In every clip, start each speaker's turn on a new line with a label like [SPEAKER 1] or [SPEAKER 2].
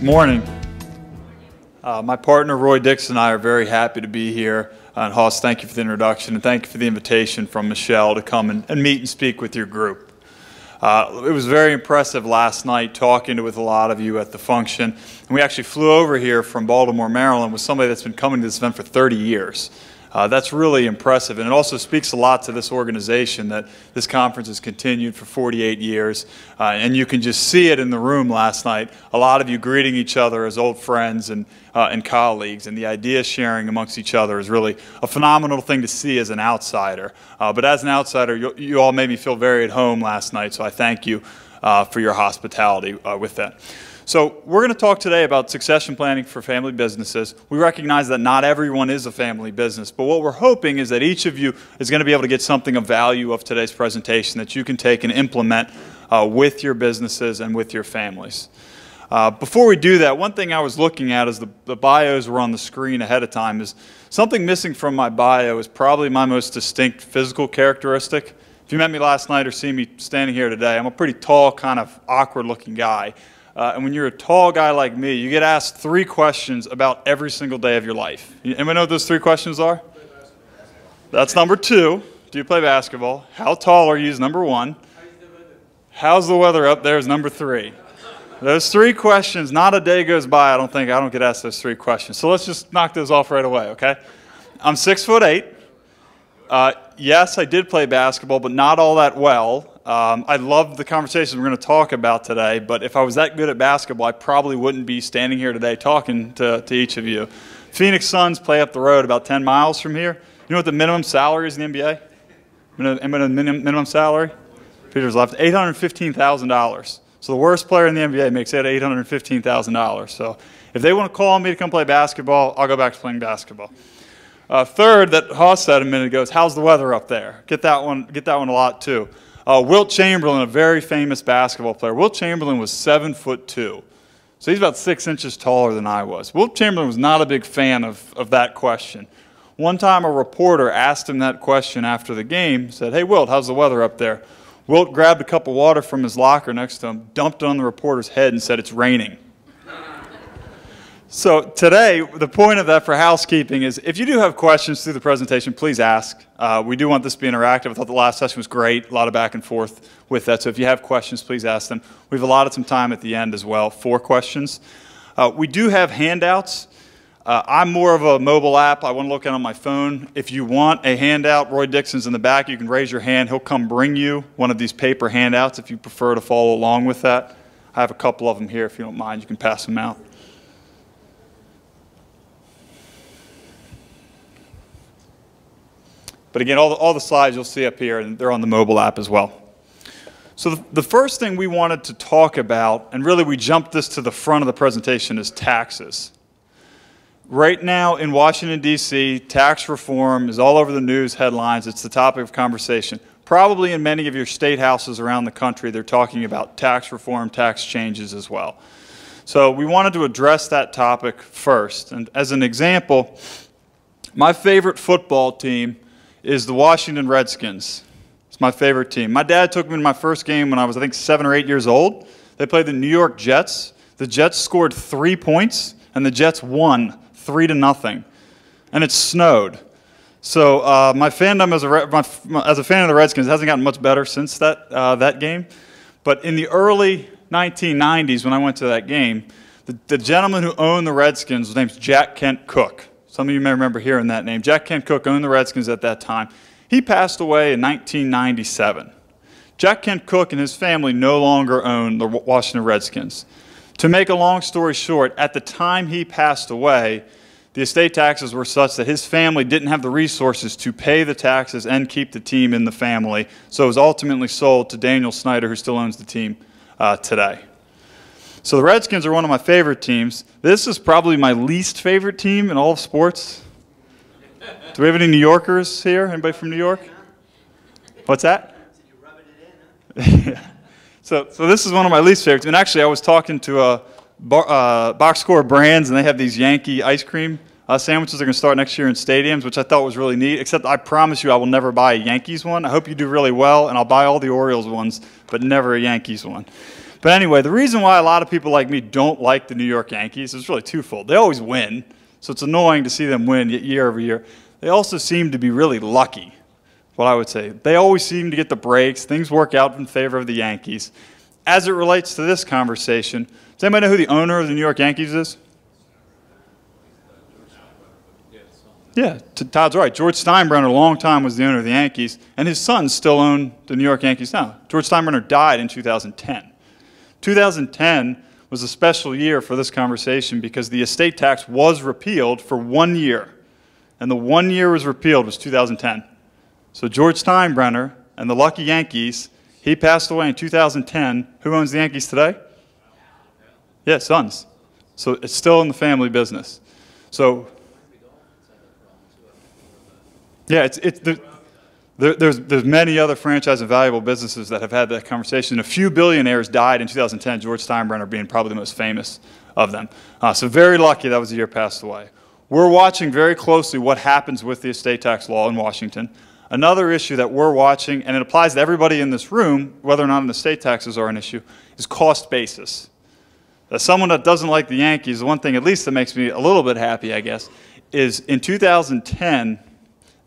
[SPEAKER 1] Morning. My partner Roy Dixon and I are very happy to be here. And Hoss, thank you for the introduction, and thank you for the invitation from Michelle to come and meet and speak with your group. It was very impressive last night talking with a lot of you at the function. And we actually flew over here from Baltimore, Maryland with somebody that's been coming to this event for 30 years. That's really impressive, and it also speaks a lot to this organization that this conference has continued for 48 years, and you can just see it in the room last night. A lot of you greeting each other as old friends and colleagues, and the idea sharing amongst each other is really a phenomenal thing to see as an outsider. But as an outsider, you all made me feel very at home last night, so I thank you for your hospitality with that. So we're going to talk today about succession planning for family businesses. We recognize that not everyone is a family business, but what we're hoping is that each of you is going to be able to get something of value of today's presentation that you can take and implement with your businesses and with your families. Before we do that, one thing I was looking at as the bios were on the screen ahead of time is something missing from my bio is probably my most distinct physical characteristic. If you met me last night or see me standing here today, I'm a pretty tall, kind of awkward-looking guy. And when you're a tall guy like me, you get asked 3 questions about every single day of your life. Anybody know what those 3 questions are? That's number 2. Do you play basketball? How tall are you is number 1. How's the weather up there is number 3. Those 3 questions, not a day goes by I don't get asked those 3 questions. So let's just knock those off right away, okay? I'm 6'8". Yes, I did play basketball, but not all that well. I love the conversations we're going to talk about today, but if I was that good at basketball, I probably wouldn't be standing here today talking to each of you. Phoenix Suns play up the road about 10 miles from here. You know what the minimum salary is in the NBA? Minimum salary? Peter's left. $815,000. So the worst player in the NBA makes it $815,000. So if they want to call me to come play basketball, I'll go back to playing basketball. Third, that Hoss said a minute ago, is how's the weather up there? Get that one a lot too. Wilt Chamberlain, a very famous basketball player. Wilt Chamberlain was 7'2". So he's about 6 inches taller than I was. Wilt Chamberlain was not a big fan of that question. One time a reporter asked him that question after the game, said, "Hey Wilt, how's the weather up there?" Wilt grabbed a cup of water from his locker next to him, dumped it on the reporter's head and said, "It's raining." So today, the point of that for housekeeping is if you do have questions through the presentation, please ask. We do want this to be interactive. I thought the last session was great, a lot of back and forth with that. So if you have questions, please ask them. We've allotted some time at the end as well for questions. We do have handouts. I'm more of a mobile app. I want to look at it on my phone. If you want a handout, Roy Dixon's in the back. You can raise your hand. He'll come bring you one of these paper handouts if you prefer to follow along with that. I have a couple of them here. If you don't mind, you can pass them out. But again, all the slides you'll see up here, and they're on the mobile app as well. So the first thing we wanted to talk about, and really we jumped this to the front of the presentation, is taxes. Right now in Washington, D.C., tax reform is all over the news headlines. It's the topic of conversation. Probably in many of your state houses around the country, they're talking about tax reform, tax changes as well. So we wanted to address that topic first. And as an example, my favorite football team is the Washington Redskins. It's my favorite team. My dad took me to my first game when I was, I think, 7 or 8 years old. They played the New York Jets. The Jets scored 3 points, and the Jets won 3-0. And it snowed. So my fandom as a fan of the Redskins hasn't gotten much better since that game. But in the early 1990s, when I went to that game, the gentleman who owned the Redskins, his name's Jack Kent Cooke. Some of you may remember hearing that name. Jack Kent Cooke owned the Redskins at that time. He passed away in 1997. Jack Kent Cooke and his family no longer own the Washington Redskins. To make a long story short, at the time he passed away, the estate taxes were such that his family didn't have the resources to pay the taxes and keep the team in the family. So it was ultimately sold to Daniel Snyder, who still owns the team today. So the Redskins are one of my favorite teams. This is probably my least favorite team in all of sports. Do we have any New Yorkers here? Anybody from New York? What's that? So this is one of my least favorites. And actually, I was talking to Box Score Brands, and they have these Yankee ice cream sandwiches they're going to start next year in stadiums, which I thought was really neat, except I promise you I will never buy a Yankees one. I hope you do really well, and I'll buy all the Orioles ones, but never a Yankees one. But anyway, the reason why a lot of people like me don't like the New York Yankees is really twofold. They always win, so it's annoying to see them win year over year. They also seem to be really lucky, what I would say. They always seem to get the breaks. Things work out in favor of the Yankees. As it relates to this conversation, does anybody know who the owner of the New York Yankees is? Yeah, Todd's right. George Steinbrenner, a long time, was the owner of the Yankees, and his sons still own the New York Yankees now. George Steinbrenner died in 2010. 2010 was a special year for this conversation because the estate tax was repealed for 1 year, and the 1 year was repealed was 2010. So George Steinbrenner and the lucky Yankees, he passed away in 2010. Who owns the Yankees today? Yeah, sons. So it's still in the family business. So yeah, there's many other franchise and valuable businesses that have had that conversation. A few billionaires died in 2010, George Steinbrenner being probably the most famous of them. So very lucky that was the year passed away. We're watching very closely what happens with the estate tax law in Washington. Another issue that we're watching, and it applies to everybody in this room, whether or not an estate taxes are an issue, is cost basis. As someone that doesn't like the Yankees, the one thing at least that makes me a little bit happy, I guess, is in 2010,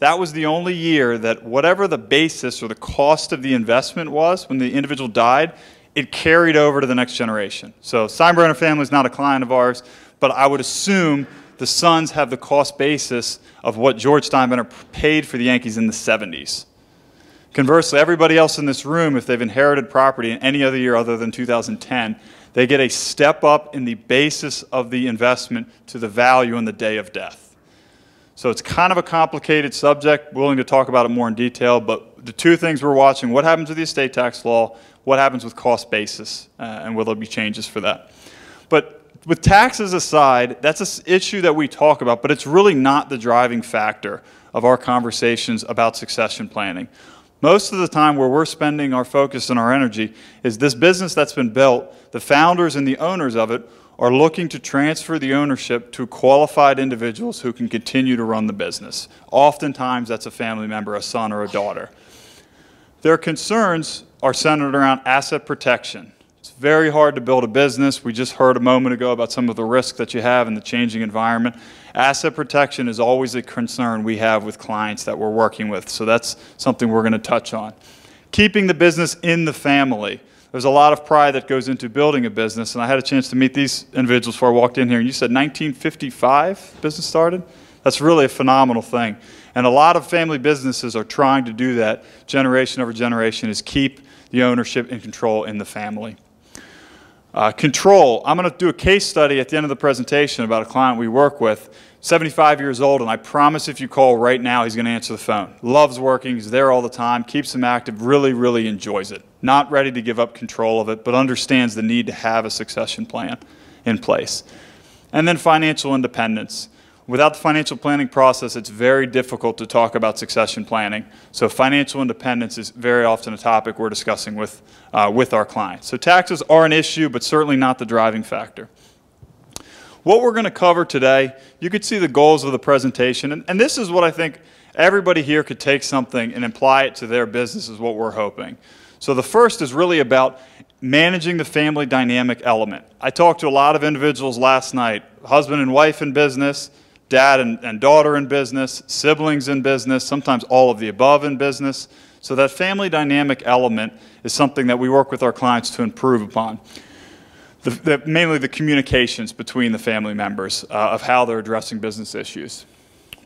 [SPEAKER 1] that was the only year that whatever the basis or the cost of the investment was when the individual died, it carried over to the next generation. So Steinbrenner family is not a client of ours, but I would assume the sons have the cost basis of what George Steinbrenner paid for the Yankees in the 70s. Conversely, everybody else in this room, if they've inherited property in any other year other than 2010, they get a step up in the basis of the investment to the value on the day of death. So it's kind of a complicated subject, willing to talk about it more in detail, but the two things we're watching, what happens with the estate tax law, what happens with cost basis, and will there be changes for that. But with taxes aside, that's an issue that we talk about, but it's really not the driving factor of our conversations about succession planning. Most of the time where we're spending our focus and our energy is this business that's been built, the founders and the owners of it are looking to transfer the ownership to qualified individuals who can continue to run the business. Oftentimes, that's a family member, a son or a daughter. Their concerns are centered around asset protection. It's very hard to build a business. We just heard a moment ago about some of the risks that you have in the changing environment. Asset protection is always a concern we have with clients that we're working with, so that's something we're going to touch on. Keeping the business in the family. There's a lot of pride that goes into building a business, and I had a chance to meet these individuals before I walked in here, and you said 1955 business started? That's really a phenomenal thing. And a lot of family businesses are trying to do that generation over generation, is keep the ownership and control in the family. Control. I'm going to do a case study at the end of the presentation about a client we work with, 75 years old, and I promise if you call right now, he's going to answer the phone. Loves working, he's there all the time, keeps him active, really, really enjoys it. Not ready to give up control of it, but understands the need to have a succession plan in place. And then financial independence. Without the financial planning process, it's very difficult to talk about succession planning. So financial independence is very often a topic we're discussing with our clients. So taxes are an issue, but certainly not the driving factor. What we're going to cover today, you could see the goals of the presentation, and this is what I think everybody here could take something and apply it to their business is what we're hoping. So the first is really about managing the family dynamic element. I talked to a lot of individuals last night, husband and wife in business, dad and daughter in business, siblings in business, sometimes all of the above in business. So that family dynamic element is something that we work with our clients to improve upon. Mainly the communications between the family members of how they're addressing business issues.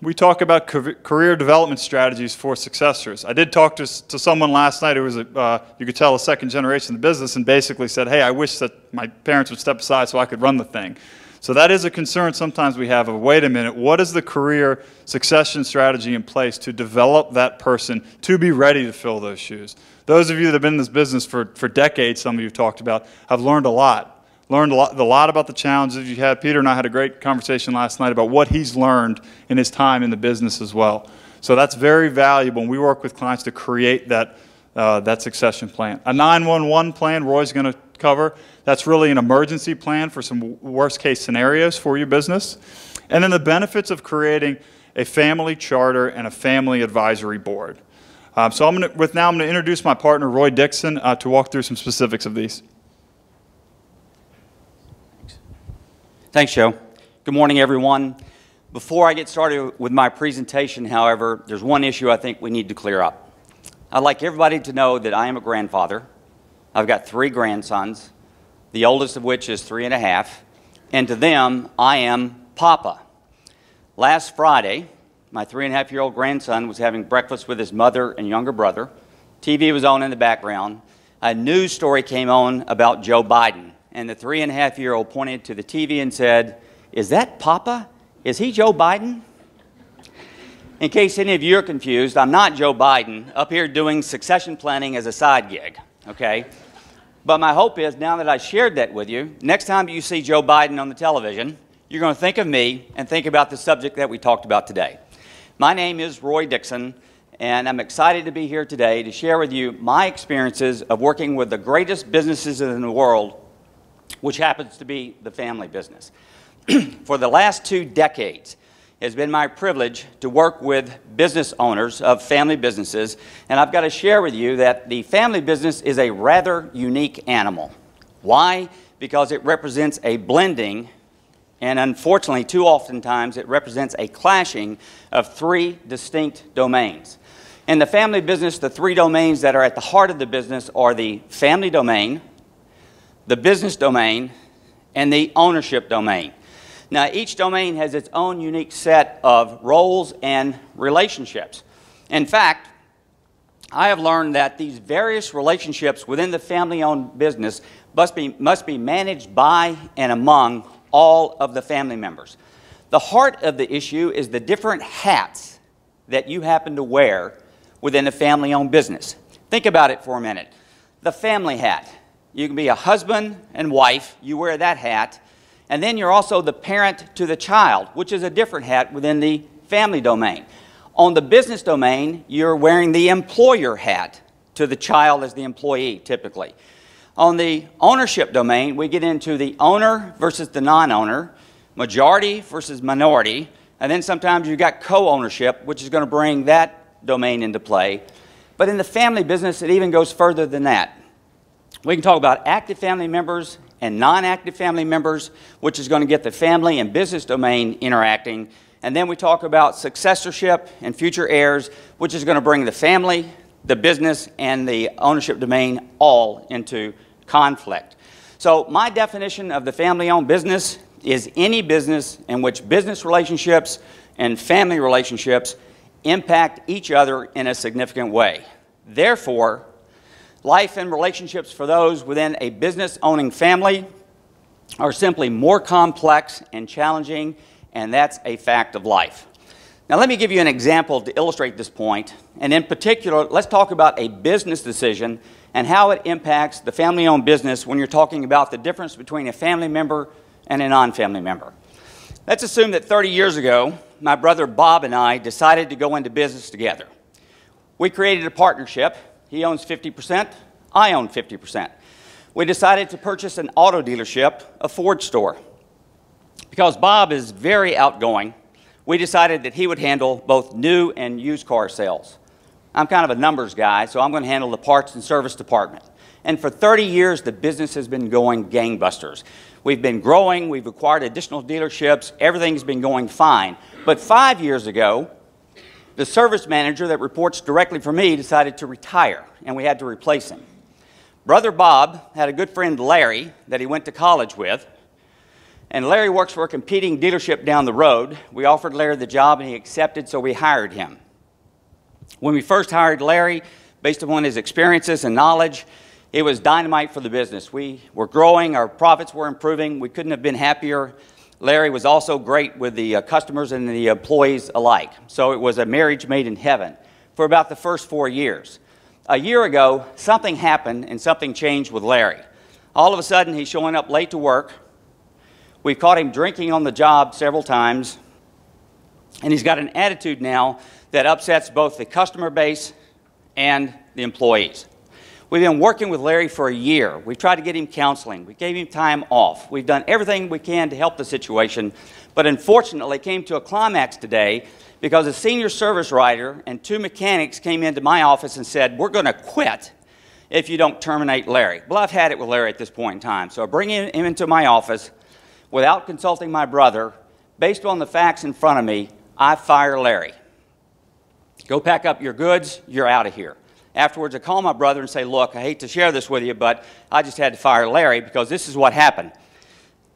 [SPEAKER 1] We talk about career development strategies for successors. I did talk to someone last night who was, you could tell, a second generation in the business and basically said, hey, I wish that my parents would step aside so I could run the thing. So that is a concern sometimes we have of, wait a minute, what is the career succession strategy in place to develop that person to be ready to fill those shoes? Those of you that have been in this business for decades, some of you have talked about, have learned a lot. Learned a lot about the challenges you had. Peter and I had a great conversation last night about what he's learned in his time in the business as well. So that's very valuable, and we work with clients to create that succession plan. A 911 plan, Roy's going to cover. That's really an emergency plan for some worst-case scenarios for your business. And then the benefits of creating a family charter and a family advisory board. So now I'm going to introduce my partner, Roy Dixon, to walk through some specifics of these.
[SPEAKER 2] Thanks, Joe. Good morning, everyone. Before I get started with my presentation, however, there's one issue I think we need to clear up. I'd like everybody to know that I am a grandfather. I've got 3 grandsons, the oldest of which is 3.5, and to them, I am Papa. Last Friday, my 3.5-year-old grandson was having breakfast with his mother and younger brother. TV was on in the background. A news story came on about Joe Biden, and the 3.5-year-old pointed to the TV and said, "Is that Papa? Is he Joe Biden?" In case any of you are confused, I'm not Joe Biden up here doing succession planning as a side gig, okay? But my hope is, now that I shared that with you, next time you see Joe Biden on the television, you're going to think of me and think about the subject that we talked about today. My name is Roy Dixon, and I'm excited to be here today to share with you my experiences of working with the greatest businesses in the world, which happens to be the family business. For the last 2 decades, it has been my privilege to work with business owners of family businesses, and I've got to share with you that the family business is a rather unique animal. Why? Because it represents a blending, and unfortunately, too oftentimes, it represents a clashing of 3 distinct domains. In the family business, the 3 domains that are at the heart of the business are the family domain, the business domain, and the ownership domain. Now, each domain has its own unique set of roles and relationships. In fact, I have learned that these various relationships within the family-owned business must be managed by and among all of the family members. The heart of the issue is the different hats that you happen to wear within a family-owned business. Think about it for a minute. The family hat. You can be a husband and wife. You wear that hat. And then you're also the parent to the child, which is a different hat within the family domain. On the business domain, you're wearing the employer hat to the child as the employee, typically. On the ownership domain, we get into the owner versus the non-owner, majority versus minority, and then sometimes you've got co-ownership, which is going to bring that domain into play. But in the family business, it even goes further than that. We can talk about active family members and non-active family members, which is going to get the family and business domain interacting. And then we talk about successorship and future heirs, which is going to bring the family, the business, and the ownership domain all into conflict. So my definition of the family-owned business is any business in which business relationships and family relationships impact each other in a significant way. Therefore, life and relationships for those within a business-owning family are simply more complex and challenging, and that's a fact of life. Now, let me give you an example to illustrate this point, and in particular, let's talk about a business decision and how it impacts the family-owned business when you're talking about the difference between a family member and a non-family member. Let's assume that 30 years ago, my brother Bob and I decided to go into business together. We created a partnership. He owns 50%, I own 50%. We decided to purchase an auto dealership, a Ford store. Because Bob is very outgoing, we decided that he would handle both new and used car sales. I'm kind of a numbers guy, so I'm going to handle the parts and service department. And for 30 years, the business has been going gangbusters. We've been growing, we've acquired additional dealerships, everything's been going fine. But 5 years ago, the service manager that reports directly for me decided to retire, and we had to replace him. Brother Bob had a good friend, Larry, that he went to college with, and Larry works for a competing dealership down the road. We offered Larry the job, and he accepted, so we hired him. When we first hired Larry, based upon his experiences and knowledge, it was dynamite for the business. We were growing, our profits were improving, we couldn't have been happier. Larry was also great with the customers and the employees alike. So it was a marriage made in heaven for about the first 4 years. A year ago, something happened and something changed with Larry. All of a sudden, he's showing up late to work. We've caught him drinking on the job several times. And he's got an attitude now that upsets both the customer base and the employees. We've been working with Larry for a year. We've tried to get him counseling. We gave him time off. We've done everything we can to help the situation, but unfortunately it came to a climax today because a senior service writer and 2 mechanics came into my office and said, "We're going to quit if you don't terminate Larry." Well, I've had it with Larry at this point in time, so I bring him into my office. without consulting my brother, based on the facts in front of me, I fire Larry. Go pack up your goods, you're out of here. Afterwards, I call my brother and say, look, I hate to share this with you, but I just had to fire Larry because this is what happened.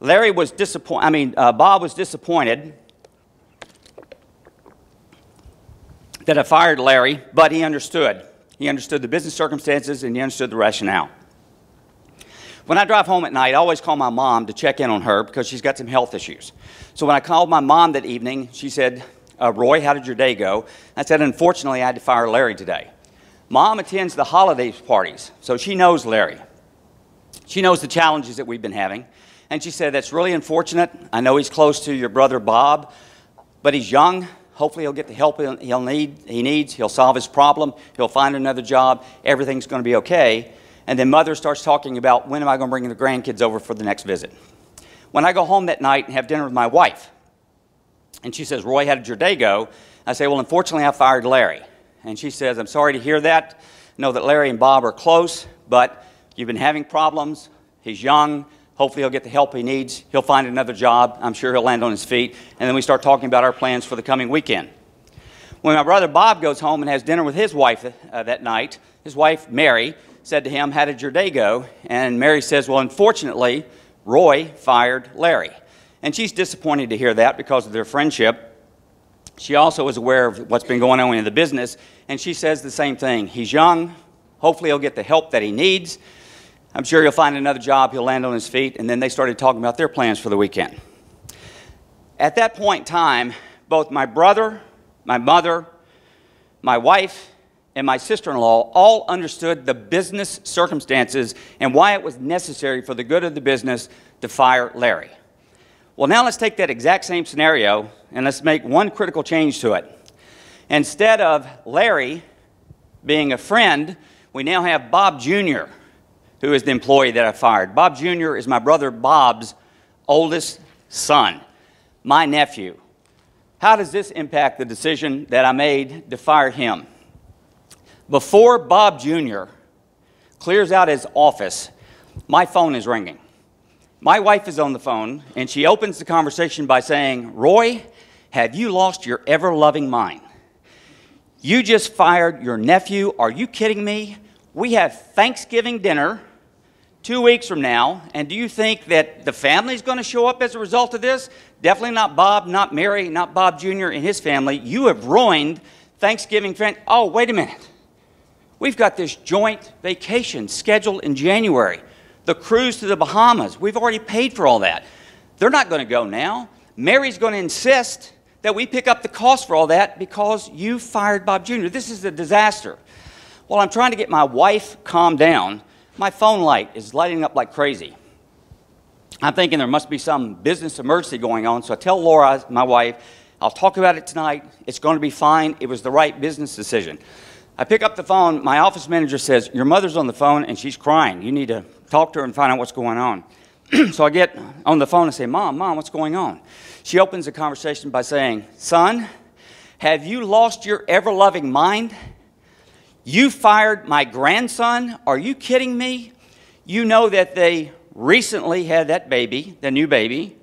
[SPEAKER 2] Bob was disappointed that I fired Larry, but he understood. He understood the business circumstances and he understood the rationale. When I drive home at night, I always call my mom to check in on her because she's got some health issues. So when I called my mom that evening, she said, Roy, how did your day go? I said, unfortunately, I had to fire Larry today. Mom attends the holiday parties, so she knows Larry. She knows the challenges that we've been having. And she said, that's really unfortunate. I know he's close to your brother Bob, but he's young. Hopefully he'll get the help he needs. He'll solve his problem. He'll find another job. Everything's going to be okay. And then Mother starts talking about, when am I going to bring the grandkids over for the next visit? When I go home that night and have dinner with my wife, and she says, Roy, how did your day go? I say, well, unfortunately, I fired Larry. And she says, I'm sorry to hear that. I know that Larry and Bob are close, but you've been having problems. He's young. Hopefully he'll get the help he needs. He'll find another job. I'm sure he'll land on his feet. And then we start talking about our plans for the coming weekend. When my brother Bob goes home and has dinner with his wife that night, his wife, Mary, said to him, how did your day go? And Mary says, well, unfortunately, Roy fired Larry. And she's disappointed to hear that because of their friendship. She also is aware of what's been going on in the business, and she says the same thing. He's young. Hopefully he'll get the help that he needs. I'm sure he'll find another job. He'll land on his feet. And then they started talking about their plans for the weekend. At that point in time, both my brother, my mother, my wife, and my sister-in-law all understood the business circumstances and why it was necessary for the good of the business to fire Larry. Well, now let's take that exact same scenario and let's make one critical change to it. Instead of Larry being a friend, we now have Bob Jr., who is the employee that I fired. Bob Jr. is my brother Bob's oldest son, my nephew. How does this impact the decision that I made to fire him? Before Bob Jr. clears out his office, my phone is ringing. My wife is on the phone, and she opens the conversation by saying, Roy, have you lost your ever-loving mind? You just fired your nephew. Are you kidding me? We have Thanksgiving dinner 2 weeks from now, and do you think that the family is going to show up as a result of this? Definitely not Bob, not Mary, not Bob Jr. and his family. You have ruined Thanksgiving. Oh, wait a minute. We've got this joint vacation scheduled in January. The cruise to the Bahamas. We've already paid for all that. They're not going to go now. Mary's going to insist that we pick up the cost for all that because you fired Bob Jr. This is a disaster. While I'm trying to get my wife calmed down, my phone light is lighting up like crazy. I'm thinking there must be some business emergency going on, so I tell Laura, my wife, I'll talk about it tonight. It's going to be fine. It was the right business decision. I pick up the phone. My office manager says, your mother's on the phone and she's crying. You need to talk to her and find out what's going on. So I get on the phone and say, Mom, what's going on? She opens the conversation by saying, son, have you lost your ever-loving mind? You fired my grandson? Are you kidding me? You know that they recently had that baby, the new baby.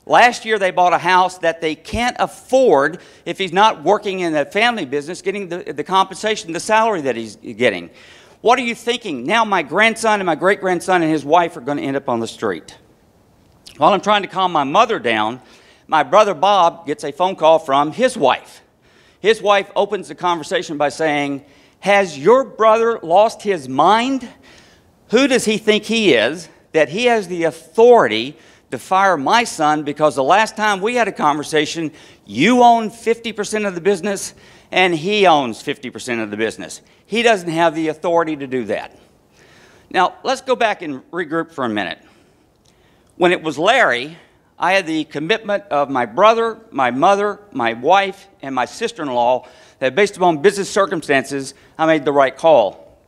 [SPEAKER 2] Last year they bought a house that they can't afford if he's not working in a family business, getting the compensation, the salary that he's getting. What are you thinking? Now my grandson and my great-grandson and his wife are going to end up on the street. While I'm trying to calm my mother down, my brother Bob gets a phone call from his wife. His wife opens the conversation by saying, has your brother lost his mind? Who does he think he is that he has the authority to fire my son because the last time we had a conversation, you own 50% of the business and he owns 50% of the business. He doesn't have the authority to do that. Now, let's go back and regroup for a minute. When it was Larry, I had the commitment of my brother, my mother, my wife, and my sister-in-law that based upon business circumstances, I made the right call.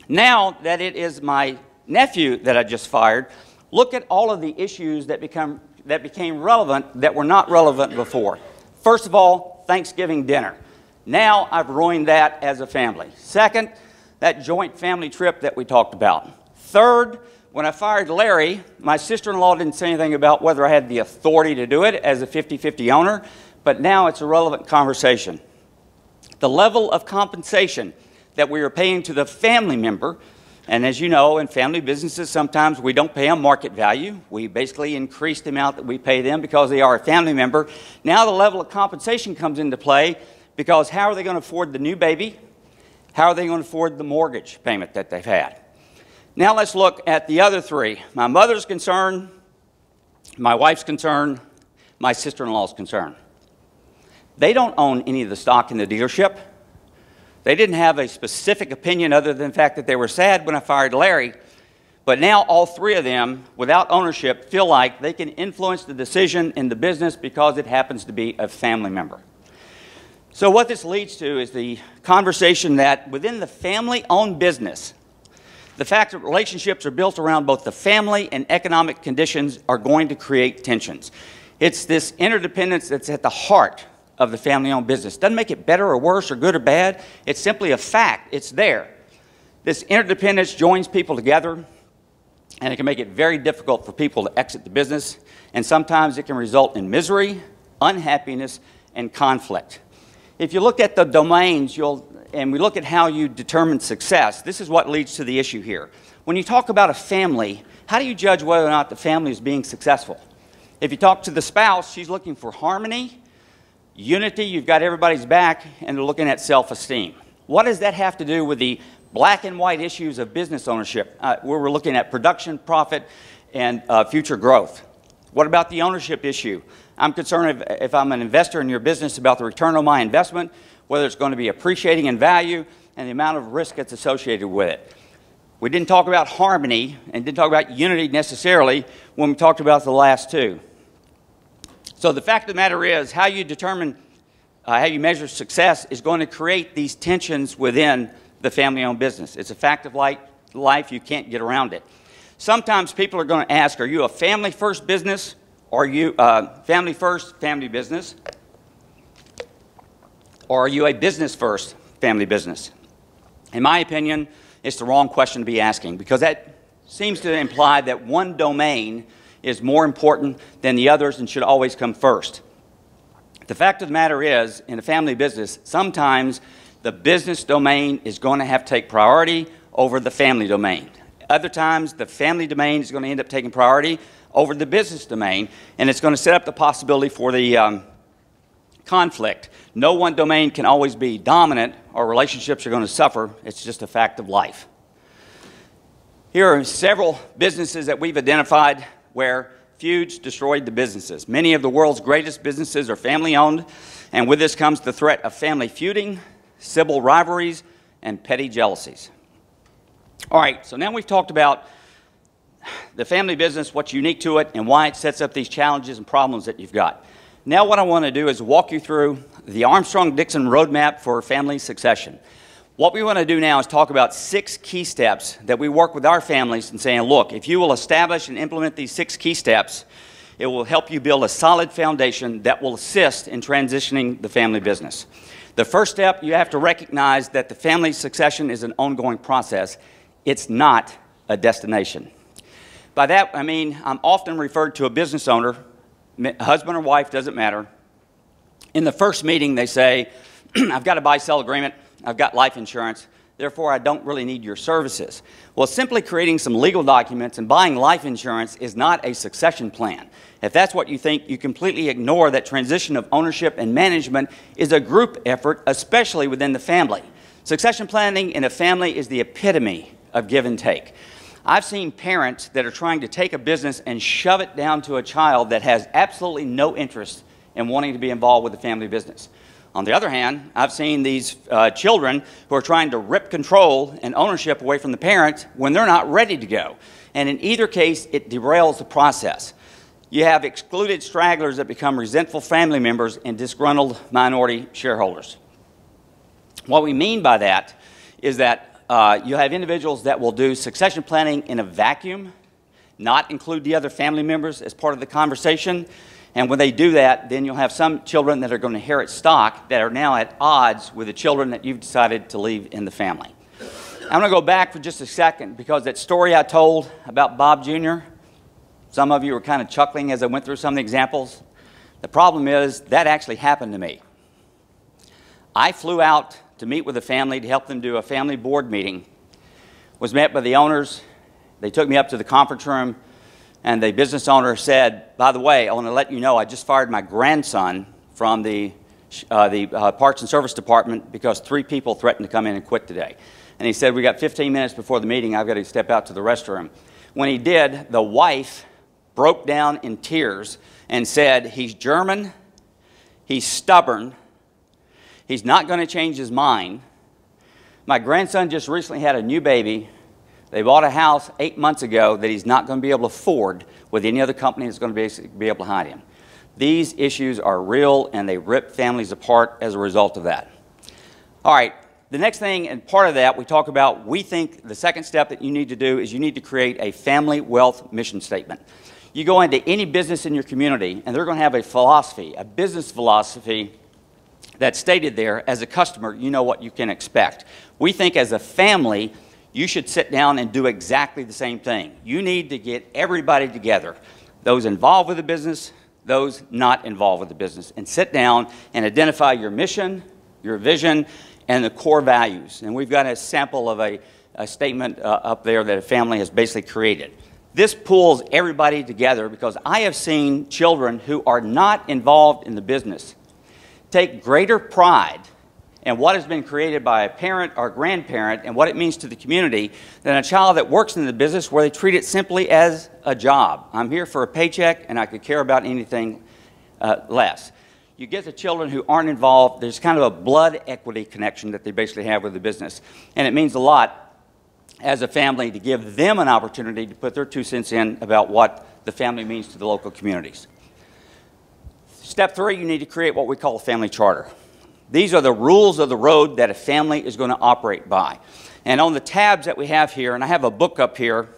[SPEAKER 2] Now that it is my nephew that I just fired, look at all of the issues that became relevant that were not relevant before. First of all, Thanksgiving dinner. Now I've ruined that as a family. Second, that joint family trip that we talked about. Third, When I fired Larry, my sister-in-law didn't say anything about whether I had the authority to do it as a 50-50 owner, but now it's a relevant conversation. The level of compensation that we are paying to the family member, and as you know, in family businesses, sometimes we don't pay them market value. We basically increase the amount that we pay them because they are a family member. Now the level of compensation comes into play because how are they going to afford the new baby? How are they going to afford the mortgage payment that they've had? Now let's look at the other three. My mother's concern, my wife's concern, my sister-in-law's concern. They don't own any of the stock in the dealership. They didn't have a specific opinion other than the fact that they were sad when I fired Larry. But now all three of them, without ownership, feel like they can influence the decision in the business because it happens to be a family member. So what this leads to is the conversation that within the family-owned business, the fact that relationships are built around both the family and economic conditions are going to create tensions. It's this interdependence that's at the heart of the family-owned business. Doesn't make it better or worse or good or bad. It's simply a fact. It's there. This interdependence joins people together, and it can make it very difficult for people to exit the business, and sometimes it can result in misery, unhappiness, and conflict. If you look at the domains, and we look at how you determine success, this is what leads to the issue here. When you talk about a family, how do you judge whether or not the family is being successful? If you talk to the spouse, she's looking for harmony, unity, you've got everybody's back, and they're looking at self-esteem. What does that have to do with the black and white issues of business ownership, where we're looking at production, profit, and future growth? What about the ownership issue? I'm concerned if I'm an investor in your business about the return on my investment, whether it's going to be appreciating in value, and the amount of risk that's associated with it. We didn't talk about harmony and didn't talk about unity necessarily when we talked about the last two. So the fact of the matter is, how you determine, how you measure success is going to create these tensions within the family-owned business. It's a fact of life. You can't get around it. Sometimes people are going to ask, are you a family-first business, or are you family-first family business, or are you a business-first family business? In my opinion, it's the wrong question to be asking, because that seems to imply that one domain is more important than the others and should always come first. The fact of the matter is, in a family business, sometimes the business domain is going to have to take priority over the family domain. Other times, the family domain is going to end up taking priority over the business domain, and it's going to set up the possibility for the conflict. No one domain can always be dominant, or relationships are going to suffer. It's just a fact of life. Here are several businesses that we've identified where feuds destroyed the businesses. Many of the world's greatest businesses are family-owned, and with this comes the threat of family feuding, civil rivalries, and petty jealousies. All right, so now we've talked about the family business, what's unique to it, and why it sets up these challenges and problems that you've got. Now what I want to do is walk you through the Armstrong-Dixon roadmap for family succession. What we want to do now is talk about 6 key steps that we work with our families and saying, look, if you will establish and implement these 6 key steps, it will help you build a solid foundation that will assist in transitioning the family business. The first step, you have to recognize that the family succession is an ongoing process. It's not a destination. By that, I mean, I'm often referred to a business owner, husband or wife, doesn't matter. In the first meeting, they say, I've got a buy-sell agreement, I've got life insurance, therefore I don't really need your services. Well, simply creating some legal documents and buying life insurance is not a succession plan. If that's what you think, you completely ignore that transition of ownership and management is a group effort, especially within the family. Succession planning in a family is the epitome of give and take. I've seen parents that are trying to take a business and shove it down to a child that has absolutely no interest in wanting to be involved with the family business. On the other hand, I've seen these children who are trying to rip control and ownership away from the parent when they're not ready to go. And in either case, it derails the process. You have excluded stragglers that become resentful family members and disgruntled minority shareholders. What we mean by that is that you have individuals that will do succession planning in a vacuum, not include the other family members as part of the conversation. And when they do that, then you'll have some children that are going to inherit stock that are now at odds with the children that you've decided to leave in the family. I'm going to go back for just a second because that story I told about Bob Jr., some of you were kind of chuckling as I went through some of the examples. The problem is that actually happened to me. I flew out to meet with a family to help them do a family board meeting, was met by the owners. They took me up to the conference room, and the business owner said, by the way, I want to let you know I just fired my grandson from the parts and service department because 3 people threatened to come in and quit today. And he said, we got 15 minutes before the meeting, I've got to step out to the restroom. When he did, the wife broke down in tears and said, he's German, he's stubborn, he's not going to change his mind. My grandson just recently had a new baby. They bought a house 8 months ago that he's not going to be able to afford with any other company that's going to be able to hire him. These issues are real, and they rip families apart as a result of that. All right, the next thing, and part of that we talk about, we think the second step that you need to do is you need to create a family wealth mission statement. You go into any business in your community, and they're going to have a philosophy, a business philosophy that's stated there. As a customer, you know what you can expect. We think as a family, you should sit down and do exactly the same thing. You need to get everybody together, those involved with the business, those not involved with the business, and sit down and identify your mission, your vision, and the core values. And we've got a sample of a statement up there that a family has basically created. This pulls everybody together because I have seen children who are not involved in the business take greater pride in what has been created by a parent or grandparent and what it means to the community than a child that works in the business where they treat it simply as a job. I'm here for a paycheck and I could care about anything less. You get the children who aren't involved, there's kind of a blood equity connection that they basically have with the business. And it means a lot as a family to give them an opportunity to put their 2 cents in about what the family means to the local communities. Step 3, you need to create what we call a family charter. These are the rules of the road that a family is going to operate by. And on the tabs that we have here, and I have a book up here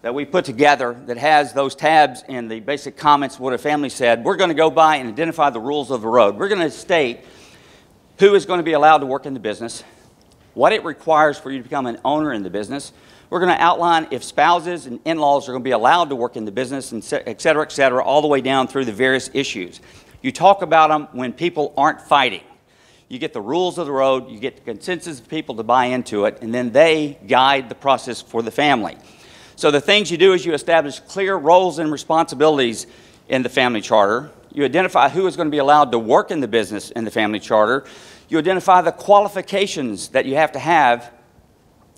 [SPEAKER 2] that we put together that has those tabs and the basic comments of what a family said, we're going to go by and identify the rules of the road. We're going to state who is going to be allowed to work in the business, what it requires for you to become an owner in the business. We're going to outline if spouses and in-laws are going to be allowed to work in the business, and et cetera, all the way down through the various issues. You talk about them when people aren't fighting. You get the rules of the road, you get the consensus of people to buy into it, and then they guide the process for the family. So the things you do is you establish clear roles and responsibilities in the family charter. You identify who is going to be allowed to work in the business in the family charter. You identify the qualifications that you have to have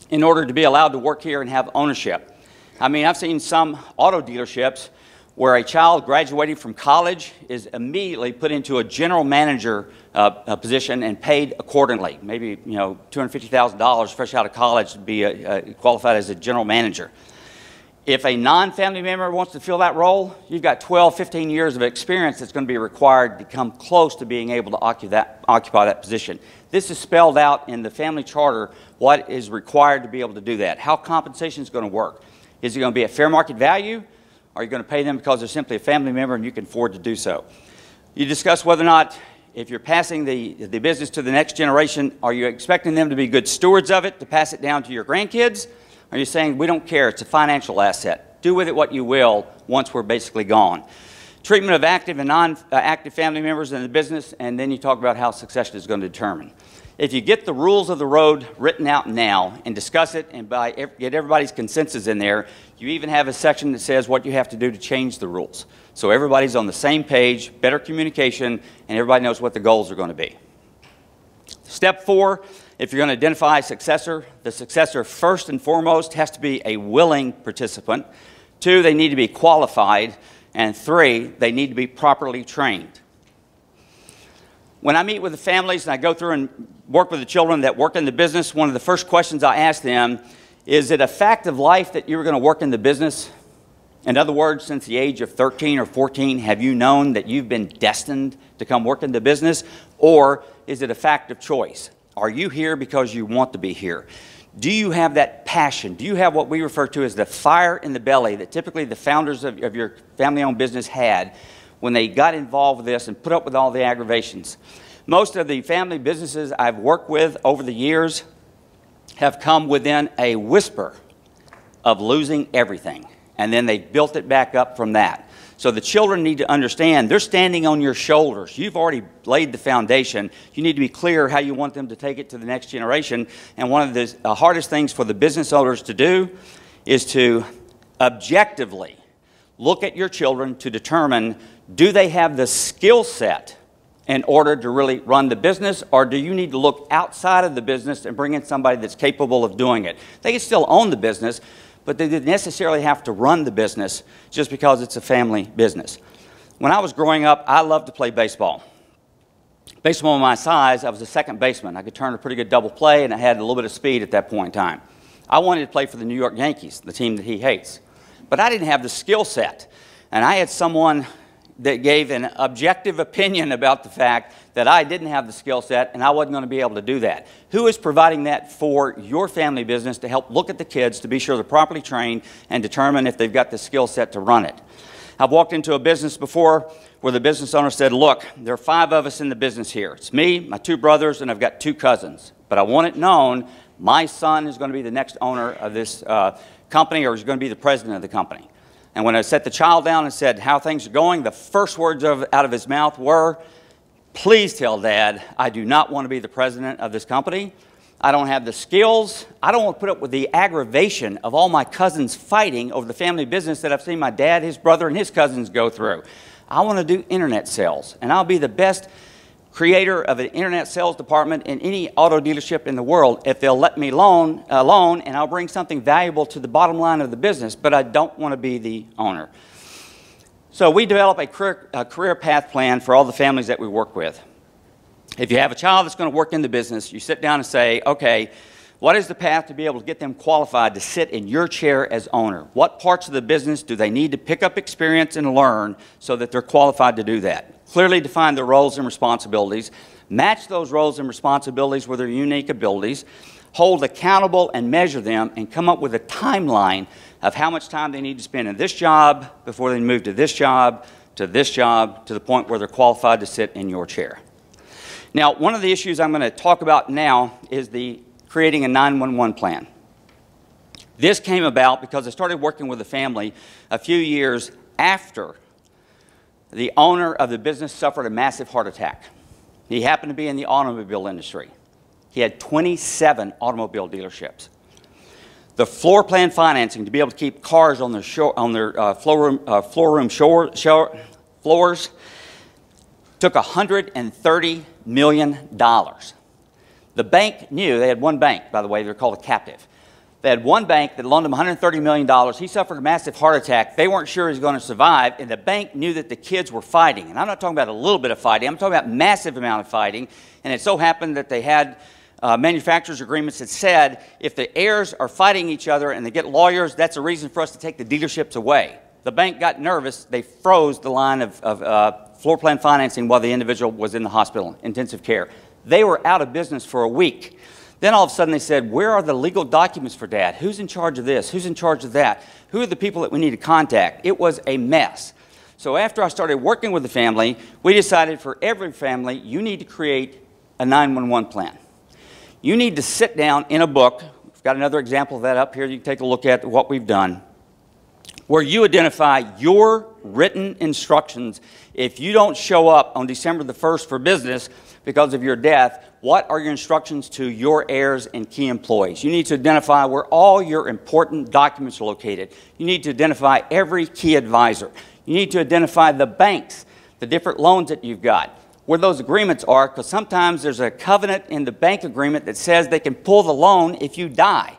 [SPEAKER 2] in order to be allowed to work here and have ownership. I mean, I've seen some auto dealerships where a child graduating from college is immediately put into a general manager position and paid accordingly. Maybe, $250,000 fresh out of college to be qualified as a general manager. If a non-family member wants to fill that role, you've got 12, 15 years of experience that's going to be required to come close to being able to occupy that position. This is spelled out in the family charter, what is required to be able to do that, how compensation is going to work. Is it going to be a fair market value? Are you going to pay them because they're simply a family member and you can afford to do so? You discuss whether or not, if you're passing the business to the next generation, are you expecting them to be good stewards of it, to pass it down to your grandkids? Are you saying, we don't care, it's a financial asset. Do with it what you will once we're basically gone. Treatment of active and non-active family members in the business, and then you talk about how succession is going to determine. If you get the rules of the road written out now and discuss it and get everybody's consensus in there, you even have a section that says what you have to do to change the rules. So everybody's on the same page, better communication, and everybody knows what the goals are going to be. Step 4, if you're going to identify a successor, the successor first and foremost has to be a willing participant. 2, they need to be qualified. And 3, they need to be properly trained. When I meet with the families and I go through and work with the children that work in the business, one of the first questions I ask them, is it a fact of life that you were going to work in the business? In other words, since the age of 13 or 14, have you known that you've been destined to come work in the business? Or is it a fact of choice? Are you here because you want to be here? Do you have that passion? Do you have what we refer to as the fire in the belly that typically the founders of your family-owned business had when they got involved with this and put up with all the aggravations? Most of the family businesses I've worked with over the years have come within a whisper of losing everything, and then they built it back up from that. So the children need to understand they're standing on your shoulders. You've already laid the foundation. You need to be clear how you want them to take it to the next generation. And one of the hardest things for the business owners to do is to objectively look at your children to determine, do they have the skill set in order to really run the business, or do you need to look outside of the business and bring in somebody that's capable of doing it? They can still own the business, but they didn't necessarily have to run the business just because it's a family business. When I was growing up, I loved to play baseball. Based on my size, I was a second baseman. I could turn a pretty good double play, and I had a little bit of speed at that point in time. I wanted to play for the New York Yankees, the team that he hates. But I didn't have the skill set. And I had someone that gave an objective opinion about the fact that I didn't have the skill set and I wasn't going to be able to do that. Who is providing that for your family business to help look at the kids to be sure they're properly trained and determine if they've got the skill set to run it? I've walked into a business before where the business owner said, look, there are 5 of us in the business here. It's me, my 2 brothers, and I've got 2 cousins. But I want it known my son is going to be the next owner of this company, or is going to be the president of the company. And when I set the child down and said how things are going, the first words out of his mouth were, please tell Dad, I do not want to be the president of this company. I don't have the skills. I don't want to put up with the aggravation of all my cousins fighting over the family business that I've seen my dad, his brother, and his cousins go through. I want to do internet sales, and I'll be the best creator of an internet sales department in any auto dealership in the world if they'll let me alone, and I'll bring something valuable to the bottom line of the business, but I don't want to be the owner. So we develop a career path plan for all the families that we work with. If you have a child that's going to work in the business, you sit down and say, okay, what is the path to be able to get them qualified to sit in your chair as owner? What parts of the business do they need to pick up experience and learn so that they're qualified to do that? Clearly define their roles and responsibilities, match those roles and responsibilities with their unique abilities, hold accountable and measure them, and come up with a timeline of how much time they need to spend in this job before they move to this job, to the point where they're qualified to sit in your chair. Now, one of the issues I'm going to talk about now is creating a 911 plan. This came about because I started working with a family a few years after the owner of the business suffered a massive heart attack. He happened to be in the automobile industry. He had 27 automobile dealerships. The floor plan financing to be able to keep cars on their floors took $130 million. The bank knew, they had one bank, by the way, they're called a captive. They had one bank that loaned him $130 million. He suffered a massive heart attack. They weren't sure he was going to survive, and the bank knew that the kids were fighting. And I'm not talking about a little bit of fighting. I'm talking about massive amount of fighting. And it so happened that they had manufacturers' agreements that said if the heirs are fighting each other and they get lawyers, that's a reason for us to take the dealerships away. The bank got nervous. They froze the line of floor plan financing while the individual was in the hospital, intensive care. They were out of business for a week. Then all of a sudden they said, where are the legal documents for Dad? Who's in charge of this? Who's in charge of that? Who are the people that we need to contact? It was a mess. So after I started working with the family, we decided for every family, you need to create a 911 plan. You need to sit down in a book. We've got another example of that up here. You can take a look at what we've done, where you identify your written instructions. If you don't show up on December the 1st for business because of your death, what are your instructions to your heirs and key employees? You need to identify where all your important documents are located. You need to identify every key advisor. You need to identify the banks, the different loans that you've got, where those agreements are, because sometimes there's a covenant in the bank agreement that says they can pull the loan if you die.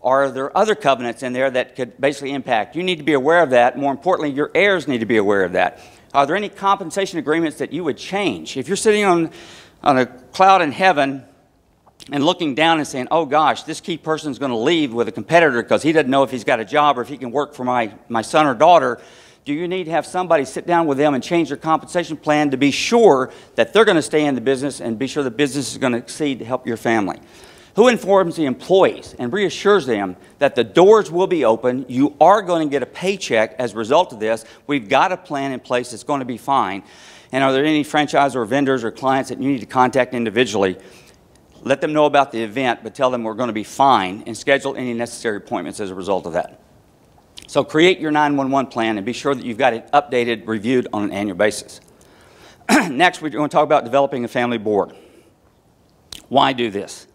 [SPEAKER 2] Or are there other covenants in there that could basically impact? You need to be aware of that. More importantly, your heirs need to be aware of that. Are there any compensation agreements that you would change? If you're sitting on a cloud in heaven and looking down and saying, oh gosh, this key person is going to leave with a competitor because he doesn't know if he's got a job or if he can work for my son or daughter, do you need to have somebody sit down with them and change their compensation plan to be sure that they're going to stay in the business and be sure the business is going to succeed to help your family? Who informs the employees and reassures them that the doors will be open, you are going to get a paycheck as a result of this, we've got a plan in place that's going to be fine? And are there any franchise or vendors or clients that you need to contact individually? let them know about the event, but tell them we're going to be fine, and schedule any necessary appointments as a result of that. So create your 911 plan and be sure that you've got it updated, reviewed on an annual basis. Next, we're going to talk about developing a family board. Why do this?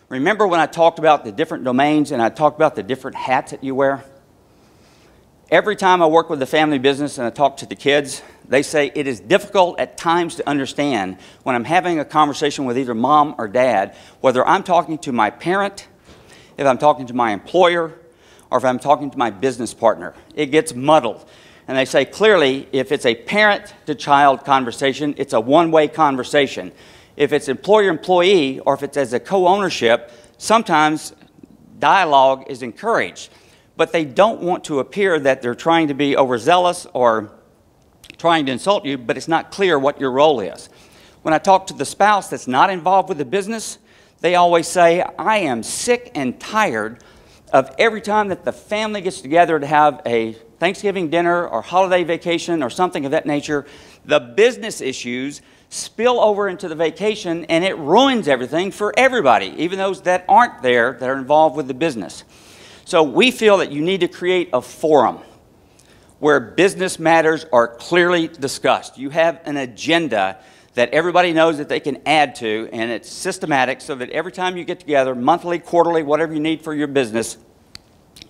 [SPEAKER 2] Remember when I talked about the different domains and I talked about the different hats that you wear? Every time I work with the family business and I talk to the kids, they say it is difficult at times to understand when I'm having a conversation with either mom or dad, whether I'm talking to my parent, if I'm talking to my employer, or if I'm talking to my business partner. It gets muddled. And they say clearly, if it's a parent-to-child conversation, it's a one-way conversation. If it's employer-employee, or if it's as a co-ownership, sometimes dialogue is encouraged. But they don't want to appear that they're trying to be overzealous or trying to insult you, but it's not clear what your role is. When I talk to the spouse that's not involved with the business, they always say, I am sick and tired of every time that the family gets together to have a Thanksgiving dinner or holiday vacation or something of that nature, the business issues spill over into the vacation and it ruins everything for everybody, even those that aren't there that are involved with the business. So we feel that you need to create a forum where business matters are clearly discussed. You have an agenda that everybody knows that they can add to, and it's systematic so that every time you get together, monthly, quarterly, whatever you need for your business,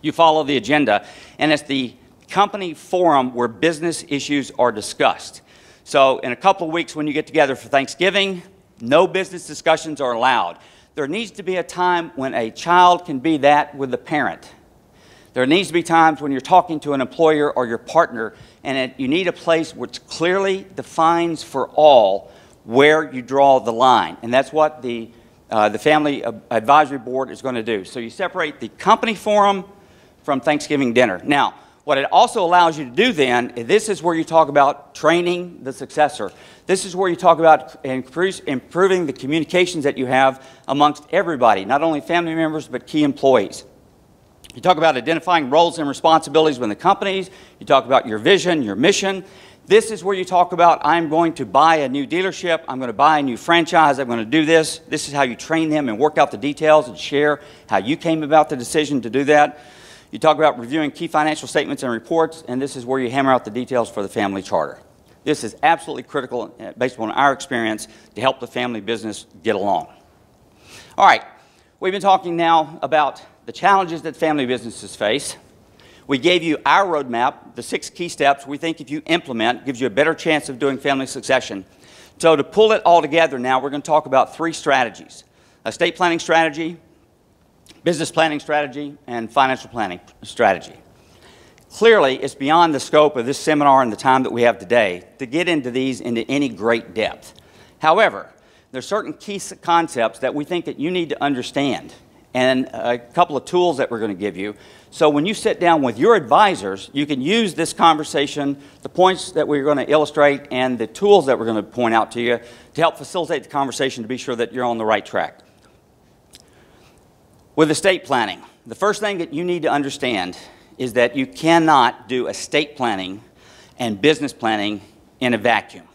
[SPEAKER 2] you follow the agenda. And it's the company forum where business issues are discussed. So in a couple of weeks when you get together for Thanksgiving, no business discussions are allowed. There needs to be a time when a child can be that with the parent. There needs to be times when you're talking to an employer or your partner, and you need a place which clearly defines for all where you draw the line. And that's what the Family Advisory Board is going to do. So you separate the company forum from Thanksgiving dinner. Now, what it also allows you to do then, this is where you talk about training the successor. This is where you talk about improving the communications that you have amongst everybody, not only family members, but key employees. You talk about identifying roles and responsibilities within the companies. You talk about your vision, your mission. This is where you talk about, I'm going to buy a new dealership. I'm going to buy a new franchise. I'm going to do this. This is how you train them and work out the details and share how you came about the decision to do that. You talk about reviewing key financial statements and reports, and this is where you hammer out the details for the family charter. This is absolutely critical, based upon our experience, to help the family business get along. All right, we've been talking now about the challenges that family businesses face. We gave you our roadmap, the 6 key steps we think if you implement, gives you a better chance of doing family succession. So to pull it all together now, we're going to talk about 3 strategies: estate planning strategy, business planning strategy, and financial planning strategy. Clearly, it's beyond the scope of this seminar and the time that we have today to get into these into any great depth. However, there are certain key concepts that we think that you need to understand, and a couple of tools that we're going to give you. So when you sit down with your advisors, you can use this conversation, the points that we're going to illustrate, and the tools that we're going to point out to you to help facilitate the conversation to be sure that you're on the right track. With estate planning, the first thing that you need to understand is that you cannot do estate planning and business planning in a vacuum.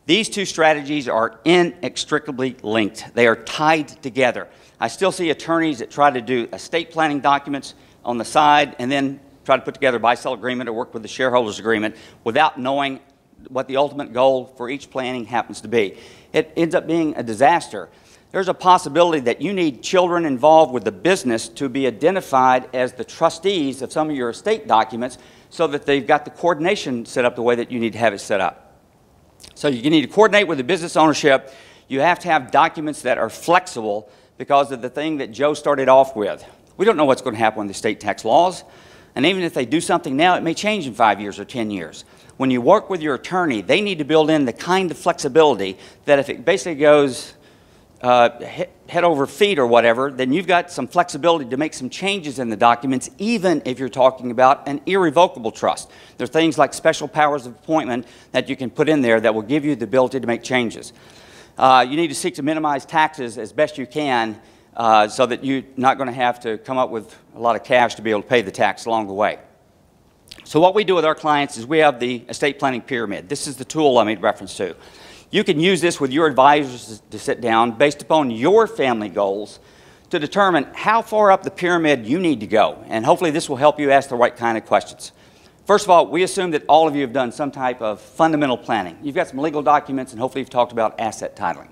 [SPEAKER 2] These 2 strategies are inextricably linked. They are tied together. I still see attorneys that try to do estate planning documents on the side and then try to put together a buy-sell agreement or work with the shareholders agreement without knowing what the ultimate goal for each planning happens to be. It ends up being a disaster. There's a possibility that you need children involved with the business to be identified as the trustees of some of your estate documents so that they've got the coordination set up the way that you need to have it set up. So you need to coordinate with the business ownership. You have to have documents that are flexible because of the thing that Joe started off with. We don't know what's going to happen with the state tax laws. And even if they do something now, it may change in 5 years or 10 years. When you work with your attorney, they need to build in the kind of flexibility that if it basically goes head over feet or whatever, then you've got some flexibility to make some changes in the documents, even if you're talking about an irrevocable trust. There are things like special powers of appointment that you can put in there that will give you the ability to make changes. You need to seek to minimize taxes as best you can so that you're not going to have to come up with a lot of cash to be able to pay the tax along the way. So what we do with our clients is we have the estate planning pyramid. This is the tool I made reference to. You can use this with your advisors to sit down based upon your family goals to determine how far up the pyramid you need to go. And hopefully this will help you ask the right kind of questions. First of all, we assume that all of you have done some type of fundamental planning. You've got some legal documents, and hopefully you've talked about asset titling.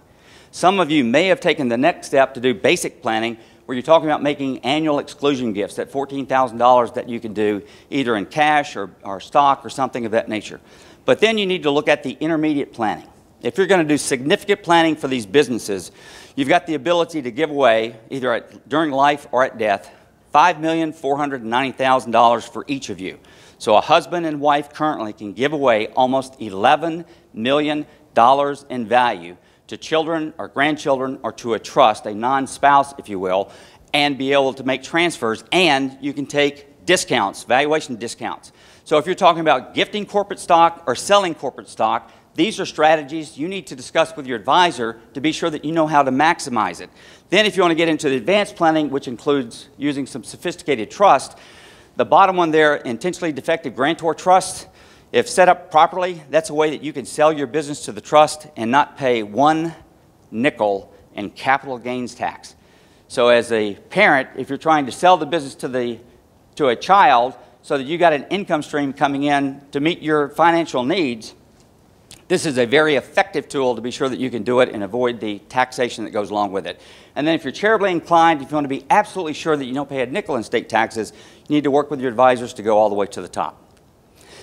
[SPEAKER 2] Some of you may have taken the next step to do basic planning, where you're talking about making annual exclusion gifts, that $14,000 that you can do either in cash or stock or something of that nature. But then you need to look at the intermediate planning. If you're going to do significant planning for these businesses, you've got the ability to give away, either during life or at death, $5,490,000 for each of you. So a husband and wife currently can give away almost $11 million in value to children or grandchildren or to a trust, a non-spouse, if you will, and be able to make transfers, and you can take discounts, valuation discounts. So if you're talking about gifting corporate stock or selling corporate stock, these are strategies you need to discuss with your advisor to be sure that you know how to maximize it. Then if you want to get into the advanced planning, which includes using some sophisticated trust, the bottom one there, intentionally defective grantor trust, if set up properly, that's a way that you can sell your business to the trust and not pay 1 nickel in capital gains tax. So as a parent, if you're trying to sell the business to a child so that you got an income stream coming in to meet your financial needs, this is a very effective tool to be sure that you can do it and avoid the taxation that goes along with it. And then if you're charitably inclined, if you want to be absolutely sure that you don't pay a nickel in state taxes, you need to work with your advisors to go all the way to the top.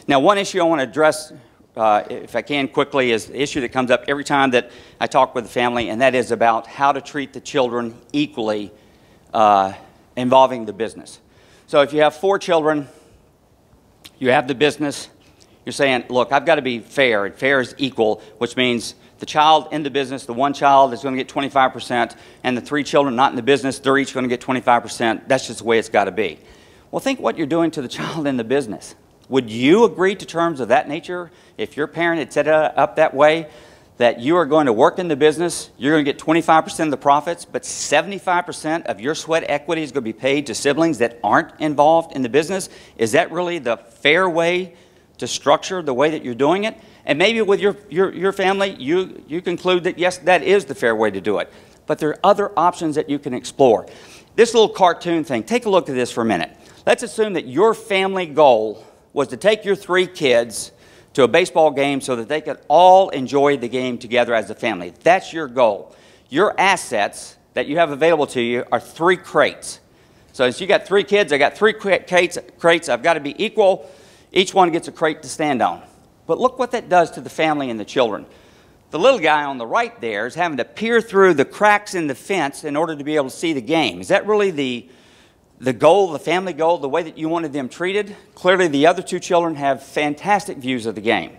[SPEAKER 2] Now, one issue I want to address, if I can quickly, is the issue that comes up every time that I talk with the family, and that is about how to treat the children equally involving the business. So if you have 4 children, you have the business, you're saying, look, I've got to be fair, and fair is equal, which means the child in the business, the one child is going to get 25%, and the 3 children not in the business, they're each going to get 25%. That's just the way it's got to be. Well, think what you're doing to the child in the business. Would you agree to terms of that nature if your parent had set it up that way, that you are going to work in the business, you're going to get 25% of the profits, but 75% of your sweat equity is going to be paid to siblings that aren't involved in the business? Is that really the fair way to structure the way that you're doing it? And maybe with your family, you conclude that, yes, that is the fair way to do it. But there are other options that you can explore. This little cartoon thing, take a look at this for a minute. Let's assume that your family goal was to take your 3 kids to a baseball game so that they could all enjoy the game together as a family. That's your goal. Your assets that you have available to you are 3 crates. So if you got 3 kids, I got 3 crates, I've got to be equal. Each one gets a crate to stand on. But look what that does to the family and the children. The little guy on the right there is having to peer through the cracks in the fence in order to be able to see the game. Is that really the goal, the family goal, the way that you wanted them treated? Clearly, the other 2 children have fantastic views of the game.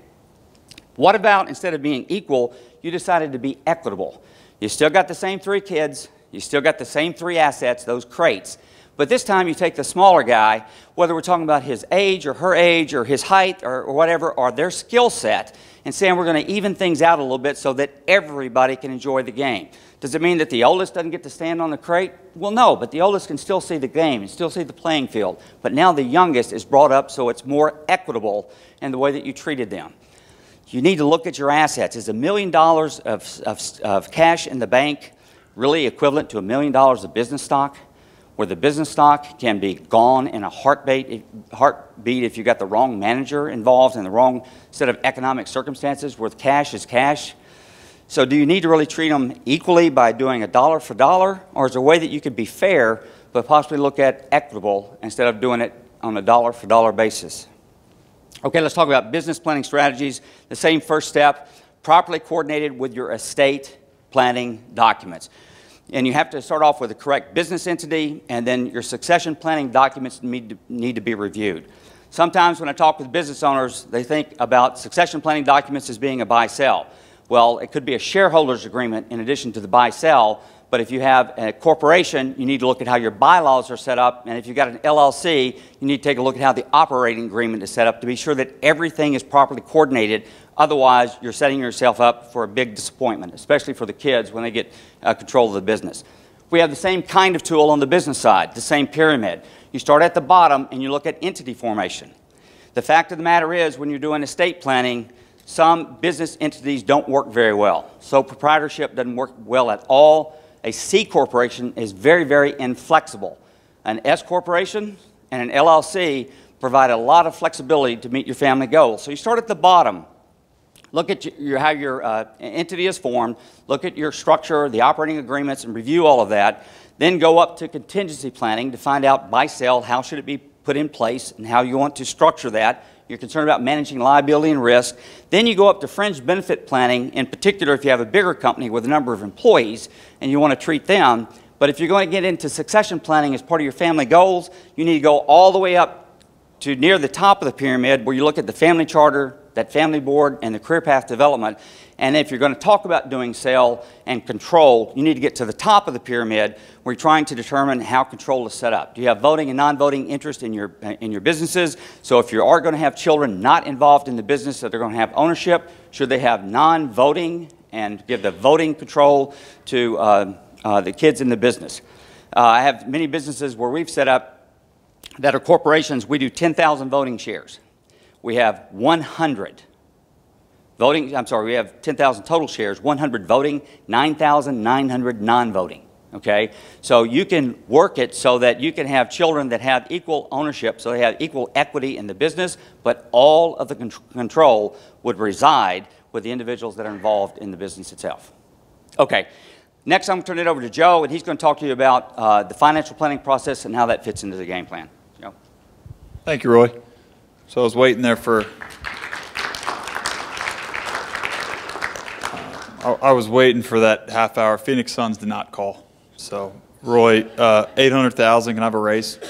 [SPEAKER 2] What about, instead of being equal, you decided to be equitable? You still got the same 3 kids, you still got the same 3 assets, those crates, but this time you take the smaller guy, whether we're talking about his age or her age or his height or whatever, or their skill set, and saying we're going to even things out a little bit so that everybody can enjoy the game. Does it mean that the oldest doesn't get to stand on the crate? Well, no, but the oldest can still see the game and still see the playing field. But now the youngest is brought up so it's more equitable in the way that you treated them. You need to look at your assets. Is $1 million of cash in the bank really equivalent to $1 million of business stock? Where the business stock can be gone in a heartbeat if you've got the wrong manager involved and the wrong set of economic circumstances, where cash is cash. So do you need to really treat them equally by doing a dollar for dollar, or is there a way that you could be fair but possibly look at equitable instead of doing it on a dollar for dollar basis? Okay, let's talk about business planning strategies. The same first step, properly coordinated with your estate planning documents. And you have to start off with the correct business entity, and then your succession planning documents need to be reviewed. Sometimes when I talk with business owners, they think about succession planning documents as being a buy-sell. Well, it could be a shareholders agreement in addition to the buy-sell, but if you have a corporation, you need to look at how your bylaws are set up, and if you've got an LLC, you need to take a look at how the operating agreement is set up to be sure that everything is properly coordinated. Otherwise, you're setting yourself up for a big disappointment, especially for the kids when they get control of the business. We have the same kind of tool on the business side, the same pyramid. You start at the bottom and you look at entity formation. The fact of the matter is, when you're doing estate planning, some business entities don't work very well. Sole proprietorship doesn't work well at all. A C corporation is very, very inflexible. An S corporation and an LLC provide a lot of flexibility to meet your family goals. So you start at the bottom. Look at how your entity is formed. Look at your structure, the operating agreements, and review all of that. Then go up to contingency planning to find out buy sell, how should it be put in place, and how you want to structure that. You're concerned about managing liability and risk. Then you go up to fringe benefit planning, in particular if you have a bigger company with a number of employees and you want to treat them. But if you're going to get into succession planning as part of your family goals, you need to go all the way up to near the top of the pyramid where you look at the family charter, that family board, and the career path development. And if you're going to talk about doing sale and control, you need to get to the top of the pyramid where you're trying to determine how control is set up. Do you have voting and non-voting interest in your businesses? So if you are going to have children not involved in the business that they're going to have ownership, should they have non-voting and give the voting control to the kids in the business? I have many businesses where we've set up that are corporations. We do 10,000 voting shares. We have 100 voting, we have 10,000 total shares, 100 voting, 9,900 non-voting, okay? So you can work it so that you can have children that have equal ownership, so they have equal equity in the business, but all of the control would reside with the individuals that are involved in the business itself. Okay, next I'm going to turn it over to Joe, and he's going to talk to you about the financial planning process and how that fits into the game plan. Joe.
[SPEAKER 1] Thank you, Roy. So I was waiting there for... I was waiting for that half hour. Phoenix Suns did not call. So, Roy, 800,000, can I have a raise?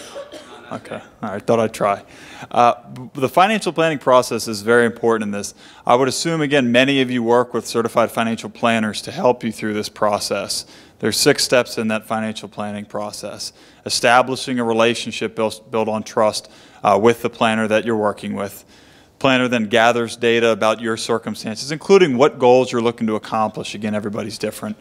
[SPEAKER 1] Okay, all right, thought I'd try. The financial planning process is very important in this. I would assume, again, many of you work with certified financial planners to help you through this process. There's 6 steps in that financial planning process. Establishing a relationship built on trust with the planner that you're working with. Planner then gathers data about your circumstances, including what goals you're looking to accomplish. Again, everybody's different.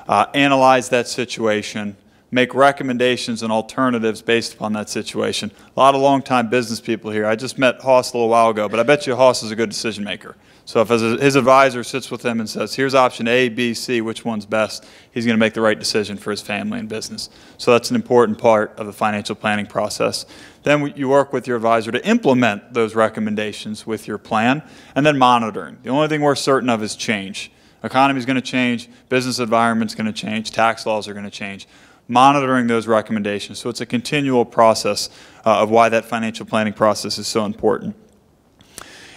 [SPEAKER 1] Analyze that situation. Make recommendations and alternatives based upon that situation. A lot of long-time business people here. I just met Hoss a little while ago, but I bet you Hoss is a good decision maker. So if his advisor sits with him and says, here's option A, B, C, which one's best, he's going to make the right decision for his family and business. So that's an important part of the financial planning process. Then you work with your advisor to implement those recommendations with your plan, and then monitoring. The only thing we're certain of is change. Economy's going to change, business environment's going to change, tax laws are going to change. Monitoring those recommendations. So it's a continual process of why that financial planning process is so important.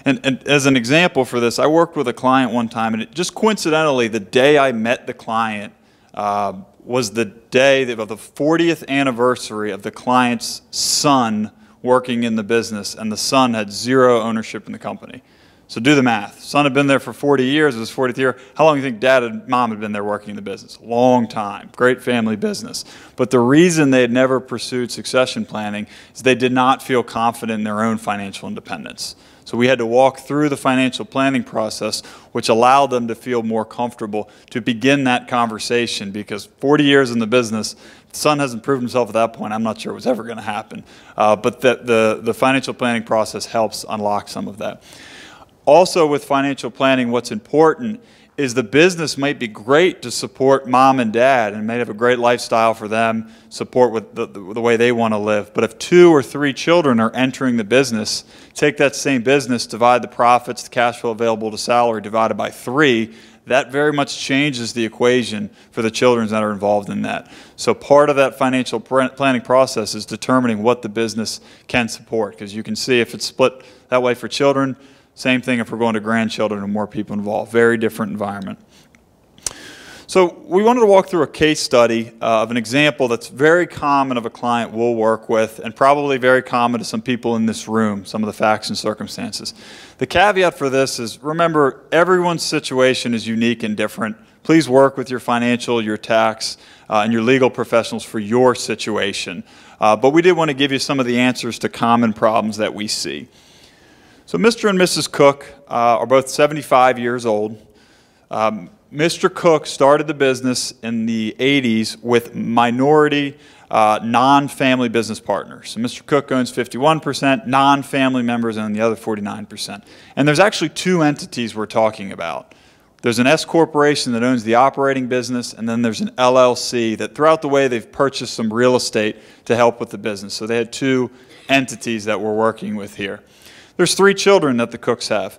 [SPEAKER 1] And as an example for this, I worked with a client one time, and just coincidentally, the day I met the client was the day of the 40th anniversary of the client's son working in the business, and the son had 0 ownership in the company. So do the math. Son had been there for 40 years, it was his 40th year. How long do you think dad and mom had been there working in the business? Long time. Great family business. But the reason they had never pursued succession planning is they did not feel confident in their own financial independence. So we had to walk through the financial planning process, which allowed them to feel more comfortable to begin that conversation, because 40 years in the business, the son hasn't proved himself at that point. I'm not sure it was ever going to happen. But the financial planning process helps unlock some of that. Also with financial planning, what's important is the business might be great to support mom and dad and may have a great lifestyle for them, support with the way they want to live. But if 2 or 3 children are entering the business, take that same business, divide the profits, the cash flow available to salary, divided by 3, that very much changes the equation for the children that are involved in that. So part of that financial planning process is determining what the business can support, because you can see if it's split that way for children. Same thing if we're going to grandchildren and more people involved. Very different environment. So we wanted to walk through a case study of an example that's very common of a client we'll work with, and probably very common to some people in this room, some of the facts and circumstances. The caveat for this is, remember, everyone's situation is unique and different. Please work with your financial, your tax, and your legal professionals for your situation. But we did want to give you some of the answers to common problems that we see. So Mr. and Mrs. Cook are both 75 years old. Mr. Cook started the business in the 80s with minority non-family business partners. So Mr. Cook owns 51%, non-family members own the other 49%. And there's actually two entities we're talking about. There's an S corporation that owns the operating business, and then there's an LLC that throughout the way they've purchased some real estate to help with the business. So they had two entities that we're working with here. There's 3 children that the Cooks have.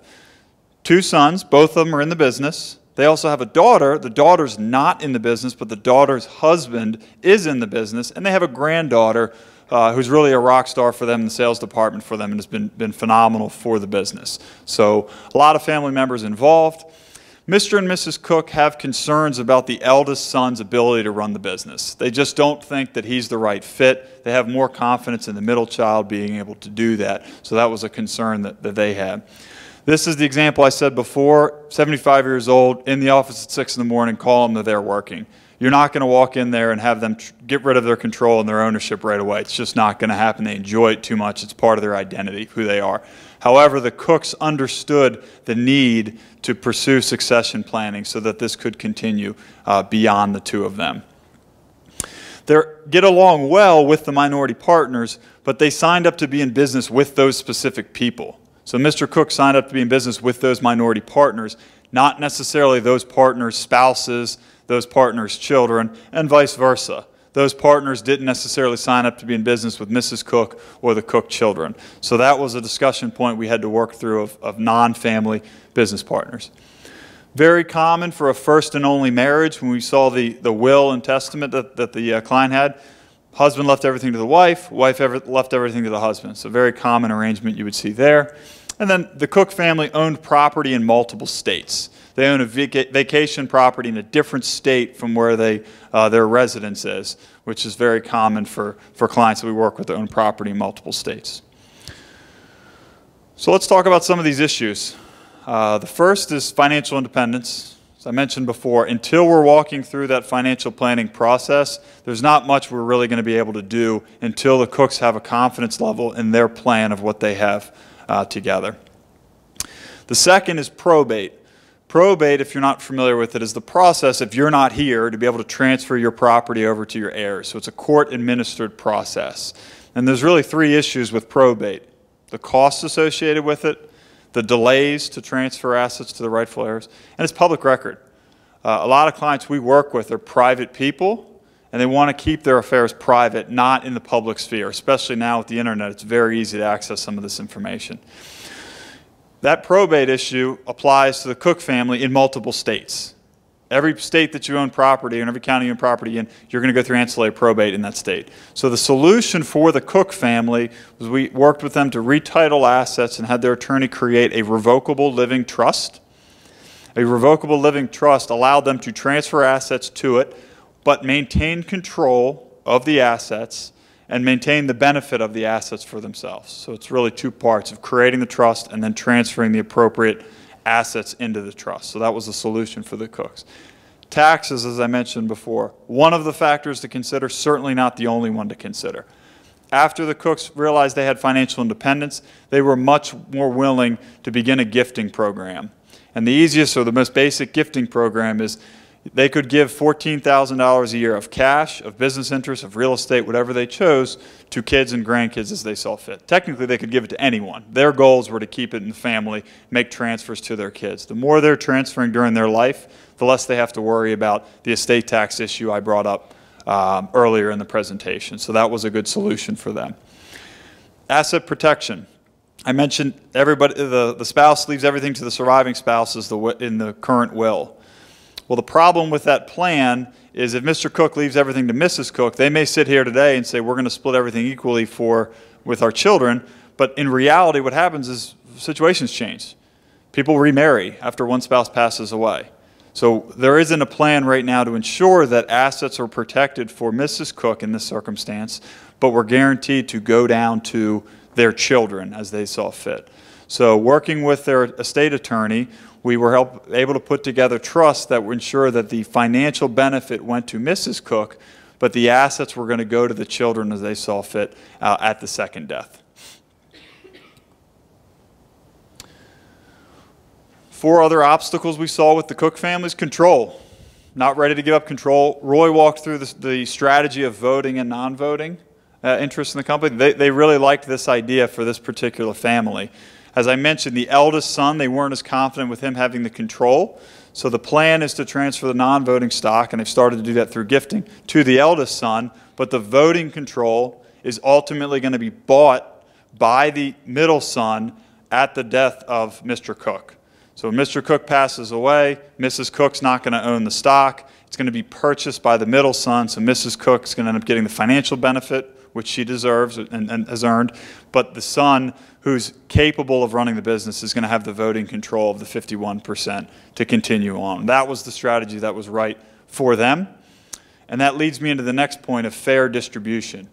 [SPEAKER 1] 2 sons, both of them are in the business. They also have a daughter. The daughter's not in the business, but the daughter's husband is in the business. And they have a granddaughter who's really a rock star for them in the sales department for them and has been phenomenal for the business. So a lot of family members involved. Mr. and Mrs. Cook have concerns about the eldest son's ability to run the business. They just don't think that he's the right fit. They have more confidence in the middle child being able to do that. So that was a concern that they had. This is the example I said before, 75 years old, in the office at 6 in the morning, call them that they're working. You're not going to walk in there and have them get rid of their control and their ownership right away. It's just not going to happen. They enjoy it too much. It's part of their identity, who they are. However, the Cooks understood the need to pursue succession planning so that this could continue beyond the 2 of them. They get along well with the minority partners, but they signed up to be in business with those specific people. So Mr. Cook signed up to be in business with those minority partners, not necessarily those partners' spouses, those partners' children, and vice versa. Those partners didn't necessarily sign up to be in business with Mrs. Cook or the Cook children. So that was a discussion point we had to work through of non-family business partners. Very common for a first and only marriage. When we saw the will and testament that the client had, husband left everything to the wife, wife left everything to the husband. So very common arrangement you would see there. And then the Cook family owned property in multiple states. They own a vacation property in a different state from where their residence is, which is very common for clients that we work with that own property in multiple states. So let's talk about some of these issues. The first is financial independence. As I mentioned before, until we're walking through that financial planning process, there's not much we're really going to be able to do until the Cooks have a confidence level in their plan of what they have together. The second is probate. Probate, if you're not familiar with it, is the process, if you're not here, to be able to transfer your property over to your heirs. So it's a court-administered process. And there's really 3 issues with probate: the costs associated with it, the delays to transfer assets to the rightful heirs, and it's public record. A lot of clients we work with are private people, and they want to keep their affairs private, not in the public sphere. Especially now with the internet, it's very easy to access some of this information. That probate issue applies to the Cook family in multiple states. Every state that you own property and every county you own property in, you're going to go through ancillary probate in that state. So the solution for the Cook family was we worked with them to retitle assets and had their attorney create a revocable living trust. A revocable living trust allowed them to transfer assets to it, but maintain control of the assets and maintain the benefit of the assets for themselves. So it's really 2 parts of creating the trust and then transferring the appropriate assets into the trust. So that was the solution for the Cooks. Taxes, as I mentioned before, one of the factors to consider, certainly not the only one to consider. After the Cooks realized they had financial independence, they were much more willing to begin a gifting program. And the easiest or the most basic gifting program is they could give $14,000 a year of cash, of business interest, of real estate, whatever they chose, to kids and grandkids as they saw fit. Technically, they could give it to anyone. Their goals were to keep it in the family, make transfers to their kids. The more they're transferring during their life, the less they have to worry about the estate tax issue I brought up earlier in the presentation. So that was a good solution for them. Asset protection. I mentioned everybody, the spouse leaves everything to the surviving spouses in the current will. Well, the problem with that plan is if Mr. Cook leaves everything to Mrs. Cook, they may sit here today and say, we're going to split everything equally with our children, but in reality what happens is situations change. People remarry after one spouse passes away. So there isn't a plan right now to ensure that assets are protected for Mrs. Cook in this circumstance, but we're guaranteed to go down to their children as they saw fit. So working with their estate attorney, we were able to put together trusts that would ensure that the financial benefit went to Mrs. Cook, but the assets were going to go to the children as they saw fit at the second death. 4 other obstacles we saw with the Cook families: control. not ready to give up control. Roy walked through the strategy of voting and non-voting interest in the company. They really liked this idea for this particular family. As I mentioned, the eldest son, they weren't as confident with him having the control. So the plan is to transfer the non-voting stock, and they've started to do that through gifting, to the eldest son. But the voting control is ultimately going to be bought by the middle son at the death of Mr. Cook. So when Mr. Cook passes away, Mrs. Cook's not going to own the stock. It's going to be purchased by the middle son, so Mrs. Cook's going to end up getting the financial benefit, which she deserves and has earned, but the son who's capable of running the business is going to have the voting control of the 51% to continue on. That was the strategy that was right for them. And that leads me into the next point of fair distribution.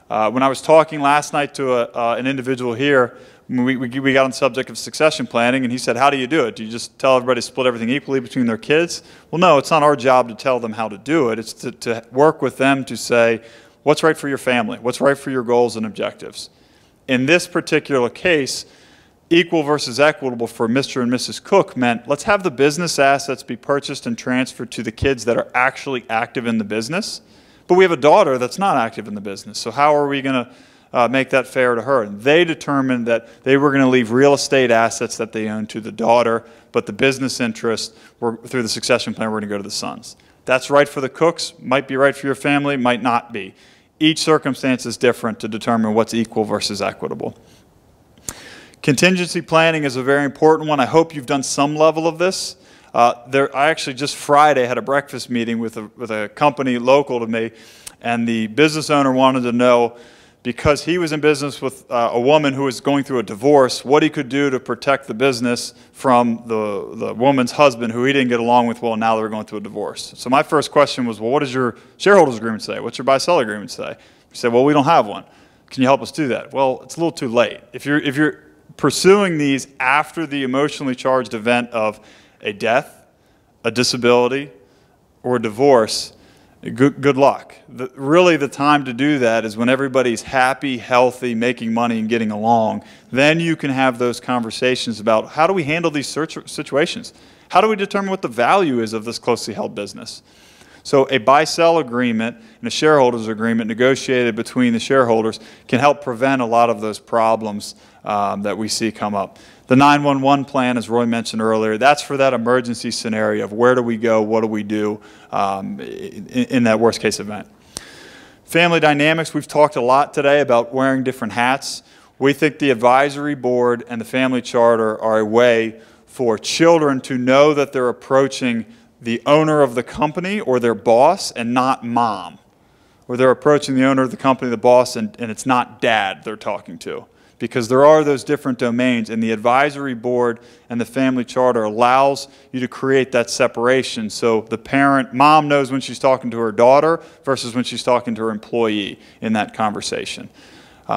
[SPEAKER 1] When I was talking last night to an individual here, we got on the subject of succession planning, and he said, how do you do it? Do you just tell everybody to split everything equally between their kids? Well, no, it's not our job to tell them how to do it. It's to work with them to say, what's right for your family? What's right for your goals and objectives? In this particular case, equal versus equitable for Mr. and Mrs. Cook meant let's have the business assets be purchased and transferred to the kids that are actually active in the business. But we have a daughter that's not active in the business. So how are we going to make that fair to her? And they determined that they were going to leave real estate assets that they own to the daughter, but the business interest through the succession plan, we're going to go to the sons. That's right for the Cooks, might be right for your family, might not be. Each circumstance is different to determine what's equal versus equitable. Contingency planning is a very important one. I hope you've done some level of this. I actually just Friday had a breakfast meeting with a company local to me, and the business owner wanted to know, because he was in business with a woman who was going through a divorce, what he could do to protect the business from the woman's husband, who he didn't get along with well, now they're going through a divorce. So my first question was, well, what does your shareholders agreement say? What's your buy-sell agreement say? He said, well, we don't have one. Can you help us do that? Well, it's a little too late. If you're pursuing these after the emotionally charged event of a death, a disability, or a divorce, good luck. Really the time to do that is when everybody's happy, healthy, making money, and getting along. Then you can have those conversations about how do we handle these situations? How do we determine what the value is of this closely held business? So a buy-sell agreement and a shareholders agreement negotiated between the shareholders can help prevent a lot of those problems that we see come up. The 911 plan, as Roy mentioned earlier, that's for that emergency scenario of where do we go, what do we do in that worst case event. Family dynamics, we've talked a lot today about wearing different hats. We think the advisory board and the family charter are a way for children to know that they're approaching the owner of the company or their boss and not mom. Or they're approaching the owner of the company, the boss, and it's not dad they're talking to. Because there are those different domains, and the advisory board and the family charter allows you to create that separation. So the parent, mom knows when she's talking to her daughter versus when she's talking to her employee in that conversation.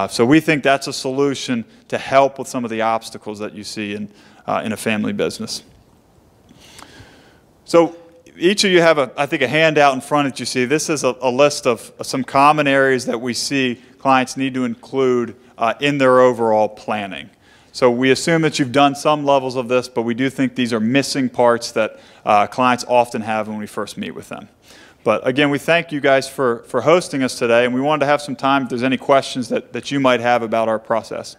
[SPEAKER 1] So we think that's a solution to help with some of the obstacles that you see in a family business. So each of you have, I think, a handout in front that you see. This is a list of some common areas that we see clients need to include in their overall planning. So we assume that you've done some levels of this, but we do think these are missing parts that clients often have when we first meet with them. But again, we thank you guys for hosting us today, and we wanted to have some time if there's any questions that you might have about our process.